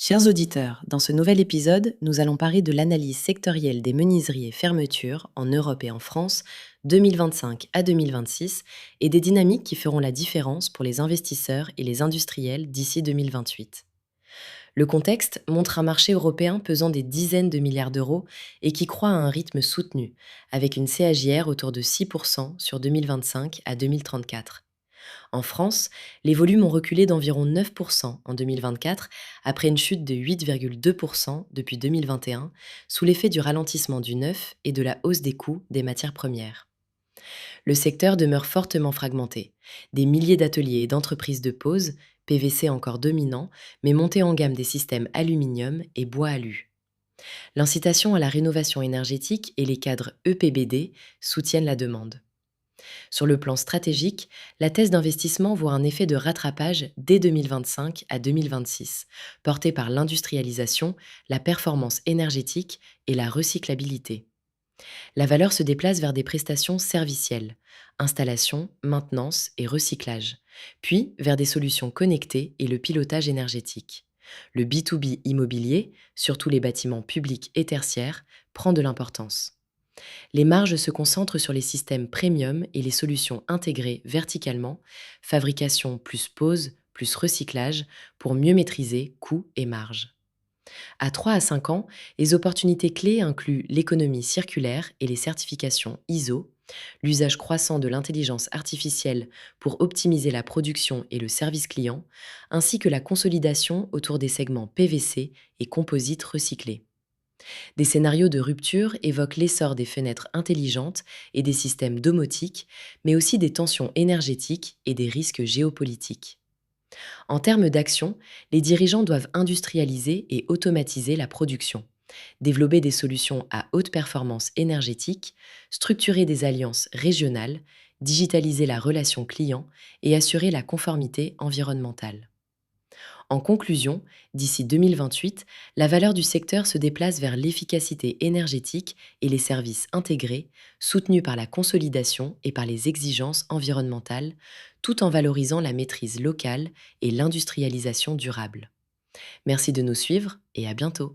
Chers auditeurs, dans ce nouvel épisode, nous allons parler de l'analyse sectorielle des menuiseries et fermetures en Europe et en France 2025 à 2026 et des dynamiques qui feront la différence pour les investisseurs et les industriels d'ici 2028. Le contexte montre un marché européen pesant des dizaines de milliards d'euros et qui croît à un rythme soutenu, avec une CAGR autour de 6% sur 2025 à 2034. En France, les volumes ont reculé d'environ 9% en 2024, après une chute de 8,2% depuis 2021, sous l'effet du ralentissement du neuf et de la hausse des coûts des matières premières. Le secteur demeure fortement fragmenté. Des milliers d'ateliers et d'entreprises de pose, PVC encore dominant, mais montée en gamme des systèmes aluminium et bois alu. L'incitation à la rénovation énergétique et les cadres EPBD soutiennent la demande. Sur le plan stratégique, la thèse d'investissement voit un effet de rattrapage dès 2025 à 2026, porté par l'industrialisation, la performance énergétique et la recyclabilité. La valeur se déplace vers des prestations servicielles, installation, maintenance et recyclage, puis vers des solutions connectées et le pilotage énergétique. Le B2B immobilier, surtout les bâtiments publics et tertiaires, prend de l'importance. Les marges se concentrent sur les systèmes premium et les solutions intégrées verticalement, fabrication plus pose plus recyclage, pour mieux maîtriser coûts et marges. À 3 à 5 ans, les opportunités clés incluent l'économie circulaire et les certifications ISO, l'usage croissant de l'intelligence artificielle pour optimiser la production et le service client, ainsi que la consolidation autour des segments PVC et composites recyclés. Des scénarios de rupture évoquent l'essor des fenêtres intelligentes et des systèmes domotiques, mais aussi des tensions énergétiques et des risques géopolitiques. En termes d'action, les dirigeants doivent industrialiser et automatiser la production, développer des solutions à haute performance énergétique, structurer des alliances régionales, digitaliser la relation client et assurer la conformité environnementale. En conclusion, d'ici 2028, la valeur du secteur se déplace vers l'efficacité énergétique et les services intégrés, soutenus par la consolidation et par les exigences environnementales, tout en valorisant la maîtrise locale et l'industrialisation durable. Merci de nous suivre et à bientôt.